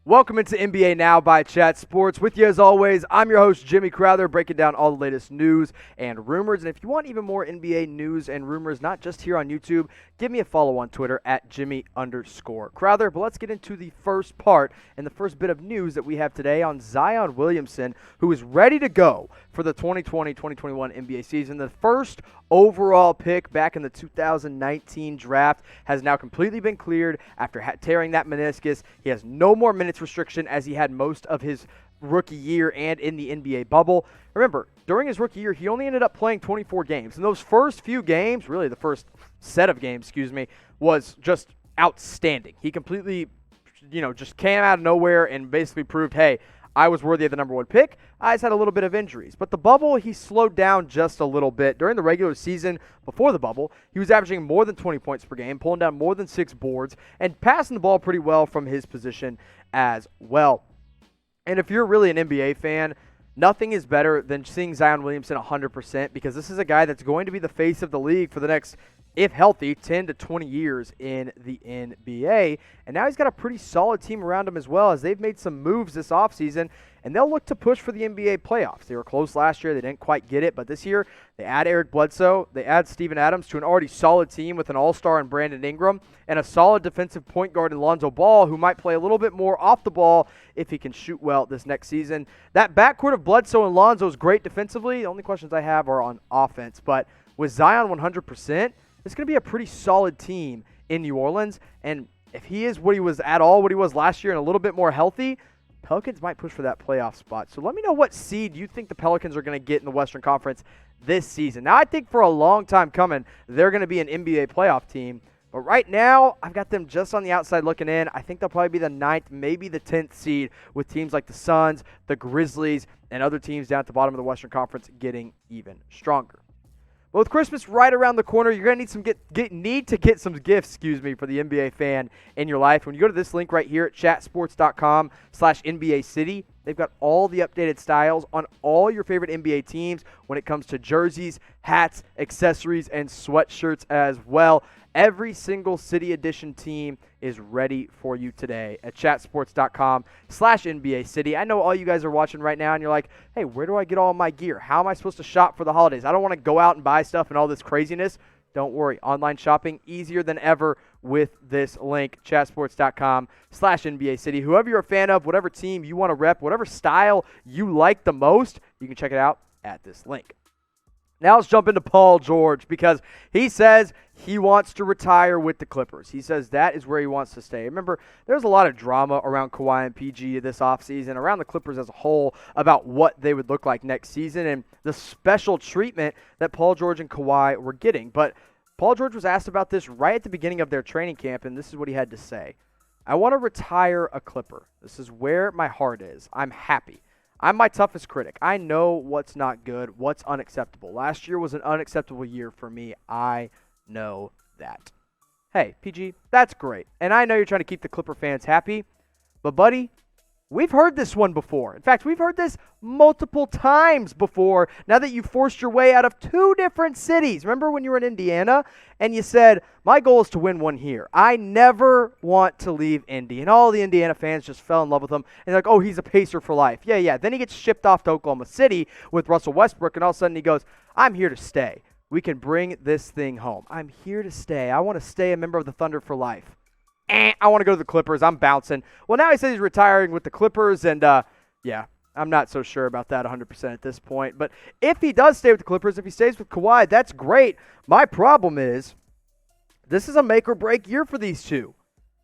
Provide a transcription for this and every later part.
Welcome into NBA Now by Chat Sports. With you as always, I'm your host, Jimmy Crowther, breaking down all the latest news and rumors. And if you want even more NBA news and rumors, not just here on YouTube, give me a follow on Twitter at Jimmy_Crowther. But let's get into the first part and the first bit of news that we have today on Zion Williamson, who is ready to go for the 2020-2021 NBA season. The first overall pick back in the 2019 draft has now completely been cleared after tearing that meniscus. He has no more minutes restriction as he had most of his rookie year and in the NBA bubble. Remember, during his rookie year, he only ended up playing 24 games. And those first few games, really the first set of games, was just outstanding. He completely, just came out of nowhere and basically proved, hey, I was worthy of the number one pick. I just had a little bit of injuries. But the bubble, he slowed down just a little bit. During the regular season, before the bubble, he was averaging more than 20 points per game, pulling down more than 6 boards, and passing the ball pretty well from his position as well. And if you're really an NBA fan, nothing is better than seeing Zion Williamson 100% because this is a guy that's going to be the face of the league for the next, if healthy, 10 to 20 years in the NBA. And now he's got a pretty solid team around him as well, as they've made some moves this offseason, and they'll look to push for the NBA playoffs. They were close last year. They didn't quite get it, but this year they add Eric Bledsoe, they add Steven Adams to an already solid team with an all-star in Brandon Ingram and a solid defensive point guard in Lonzo Ball, who might play a little bit more off the ball if he can shoot well this next season. That backcourt of Bledsoe and Lonzo is great defensively. The only questions I have are on offense, but with Zion 100%, it's going to be a pretty solid team in New Orleans, and if he is what he was last year and a little bit more healthy, Pelicans might push for that playoff spot. So let me know what seed you think the Pelicans are going to get in the Western Conference this season. Now, I think for a long time coming, they're going to be an NBA playoff team, but right now, I've got them just on the outside looking in. I think they'll probably be the 9th, maybe the 10th seed, with teams like the Suns, the Grizzlies, and other teams down at the bottom of the Western Conference getting even stronger. Well, with Christmas right around the corner, you're going to need to get some gifts, for the NBA fan in your life. When you go to this link right here at chatsports.com/NBA City, they've got all the updated styles on all your favorite NBA teams when it comes to jerseys, hats, accessories, and sweatshirts as well. Every single City Edition team is ready for you today at chatsports.com/NBA City. I know all you guys are watching right now and you're like, hey, where do I get all my gear? How am I supposed to shop for the holidays? I don't want to go out and buy stuff and all this craziness. Don't worry. Online shopping easier than ever with this link, chatsports.com/NBA City. Whoever you're a fan of, whatever team you want to rep, whatever style you like the most, you can check it out at this link. Now let's jump into Paul George because he says he wants to retire with the Clippers. He says that is where he wants to stay. Remember, there's a lot of drama around Kawhi and PG this offseason, around the Clippers as a whole, about what they would look like next season and the special treatment that Paul George and Kawhi were getting. But Paul George was asked about this right at the beginning of their training camp, and this is what he had to say. I want to retire a Clipper. This is where my heart is. I'm happy. I'm my toughest critic. I know what's not good, what's unacceptable. Last year was an unacceptable year for me. I know that. Hey, PG, that's great. And I know you're trying to keep the Clipper fans happy, but buddy, we've heard this one before. In fact, we've heard this multiple times before now that you forced your way out of 2 different cities. Remember when you were in Indiana and you said, my goal is to win one here. I never want to leave Indy. And all the Indiana fans just fell in love with him. And they're like, oh, he's a Pacer for life. Yeah. Then he gets shipped off to Oklahoma City with Russell Westbrook, and all of a sudden he goes, I'm here to stay. We can bring this thing home. I'm here to stay. I want to stay a member of the Thunder for life. I want to go to the Clippers. I'm bouncing. Well, now he says he's retiring with the Clippers, and I'm not so sure about that 100% at this point. But if he does stay with the Clippers, if he stays with Kawhi, that's great. My problem is this is a make-or-break year for these two.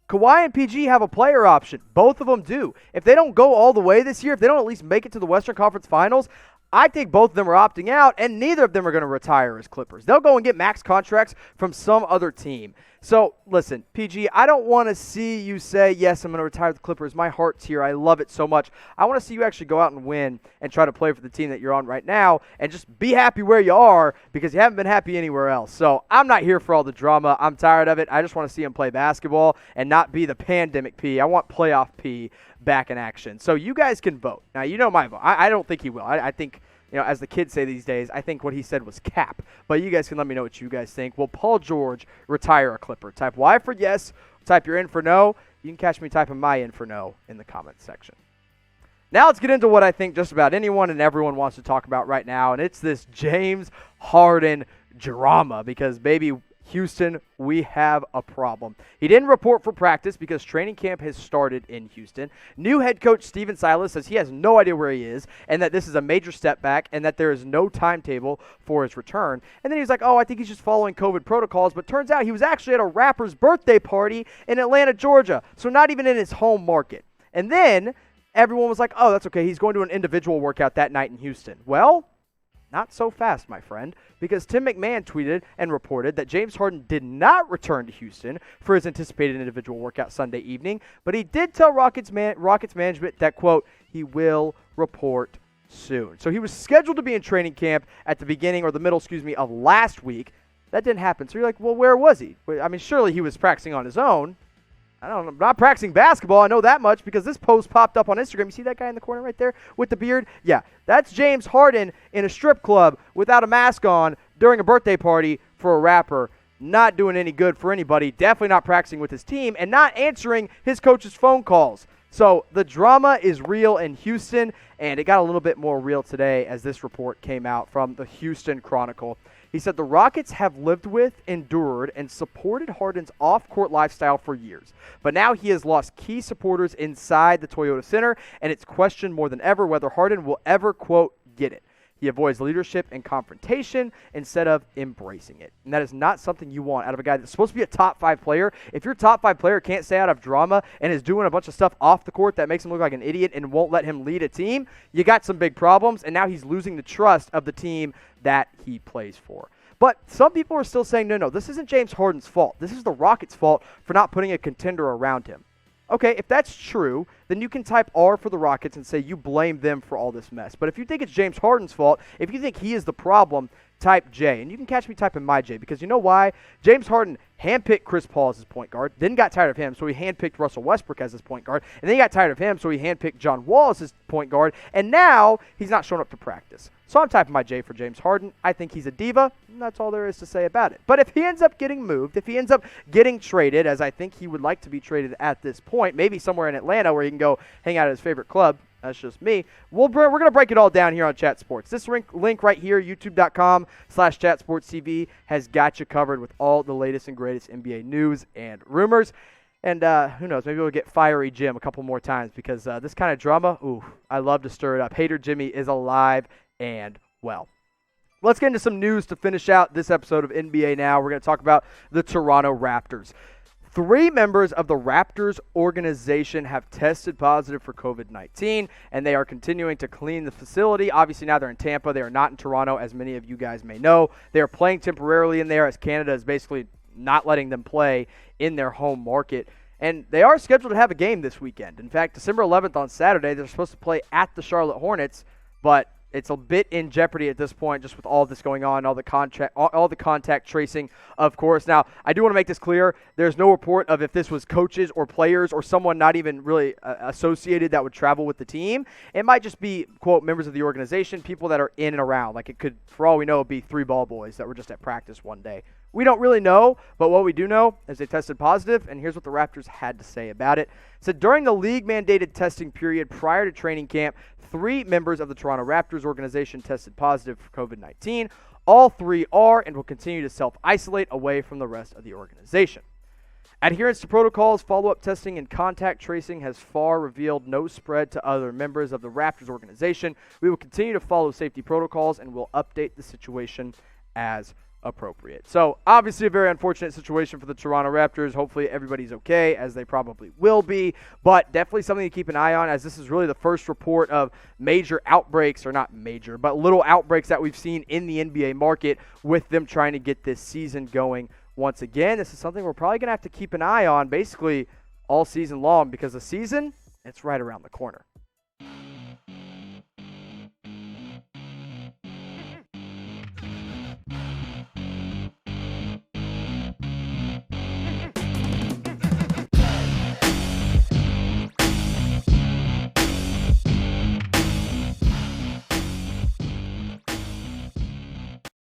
Kawhi and PG have a player option. Both of them do. If they don't go all the way this year, if they don't at least make it to the Western Conference Finals, I think both of them are opting out, and neither of them are going to retire as Clippers. They'll go and get max contracts from some other team. So, listen, PG, I don't want to see you say, yes, I'm going to retire with the Clippers. My heart's here. I love it so much. I want to see you actually go out and win and try to play for the team that you're on right now and just be happy where you are because you haven't been happy anywhere else. So, I'm not here for all the drama. I'm tired of it. I just want to see him play basketball and not be the pandemic P. I want playoff P back in action. So, you guys can vote. Now, you know my vote. I don't think he will. I think, as the kids say these days, I think what he said was cap. But you guys can let me know what you guys think. Will Paul George retire a Clipper? Type Y for yes. Type you're in for no. You can catch me typing my inferno in the comments section. Now let's get into what I think just about anyone and everyone wants to talk about right now, and it's this James Harden drama because, baby, Houston, we have a problem. He didn't report for practice because training camp has started in Houston. New head coach Stephen Silas says he has no idea where he is and that this is a major step back and that there is no timetable for his return. And then he was like, I think he's just following COVID protocols, but turns out he was actually at a Raptors birthday party in Atlanta, Georgia, so not even in his home market. And then everyone was like, that's okay, he's going to an individual workout that night in Houston. Well, not so fast, my friend, because Tim McMahon tweeted and reported that James Harden did not return to Houston for his anticipated individual workout Sunday evening, but he did tell Rockets management that, quote, he will report soon. So he was scheduled to be in training camp at the beginning or the middle, of last week. That didn't happen. So you're like, well, where was he? I mean, surely he was practicing on his own. I don't know, not practicing basketball, I know that much because this post popped up on Instagram. You see that guy in the corner right there with the beard? Yeah, that's James Harden in a strip club without a mask on during a birthday party for a rapper. Not doing any good for anybody, definitely not practicing with his team, and not answering his coach's phone calls. So the drama is real in Houston, and it got a little bit more real today as this report came out from the Houston Chronicle. He said the Rockets have lived with, endured, and supported Harden's off-court lifestyle for years. But now he has lost key supporters inside the Toyota Center, and it's questioned more than ever whether Harden will ever, quote, get it. He avoids leadership and confrontation instead of embracing it. And that is not something you want out of a guy that's supposed to be a top 5 player. If your top 5 player can't stay out of drama and is doing a bunch of stuff off the court that makes him look like an idiot and won't let him lead a team, you got some big problems, and now he's losing the trust of the team that he plays for. But some people are still saying, no, this isn't James Harden's fault. This is the Rockets' fault for not putting a contender around him. Okay, if that's true, then you can type R for the Rockets and say you blame them for all this mess. But if you think it's James Harden's fault, if you think he is the problem, type J. And you can catch me typing my J because you know why? James Harden handpicked Chris Paul as his point guard, then got tired of him, so he handpicked Russell Westbrook as his point guard, and then he got tired of him, so he handpicked John Wall as his point guard, and now he's not showing up to practice. So I'm typing my J for James Harden. I think he's a diva, and that's all there is to say about it. But if he ends up getting moved, if he ends up getting traded, as I think he would like to be traded at this point, maybe somewhere in Atlanta where he can go hang out at his favorite club, that's just me. We're going to break it all down here on Chat Sports. This link right here, youtube.com/chatsportstv, has got you covered with all the latest and greatest NBA news and rumors. And who knows, maybe we'll get Fiery Jim a couple more times because this kind of drama, I love to stir it up. Hater Jimmy is alive and well. Let's get into some news to finish out this episode of NBA Now. We're going to talk about the Toronto Raptors. 3 members of the Raptors Organization have tested positive for COVID-19, and they are continuing to clean the facility. Obviously, now they're in Tampa. They are not in Toronto, as many of you guys may know. They are playing temporarily in there, as Canada is basically not letting them play in their home market. And they are scheduled to have a game this weekend. In fact, December 11th on Saturday, they're supposed to play at the Charlotte Hornets, but it's a bit in jeopardy at this point just with all this going on, all the contact tracing, of course. Now, I do want to make this clear. There's no report of if this was coaches or players or someone not even really associated that would travel with the team. It might just be, quote, members of the organization, people that are in and around. Like it could, for all we know, be 3 ball boys that were just at practice one day. We don't really know, but what we do know is they tested positive, and here's what the Raptors had to say about it. It said during the league-mandated testing period prior to training camp, 3 members of the Toronto Raptors organization tested positive for COVID-19. All 3 are and will continue to self-isolate away from the rest of the organization. Adherence to protocols, follow-up testing, and contact tracing has far revealed no spread to other members of the Raptors organization. We will continue to follow safety protocols and will update the situation as appropriate. So obviously a very unfortunate situation for the Toronto Raptors. Hopefully everybody's okay, as they probably will be, but definitely something to keep an eye on, as this is really the first report of major outbreaks, or not major, but little outbreaks that we've seen in the NBA market with them trying to get this season going once again. This is something we're probably going to have to keep an eye on basically all season long, because the season, it's right around the corner.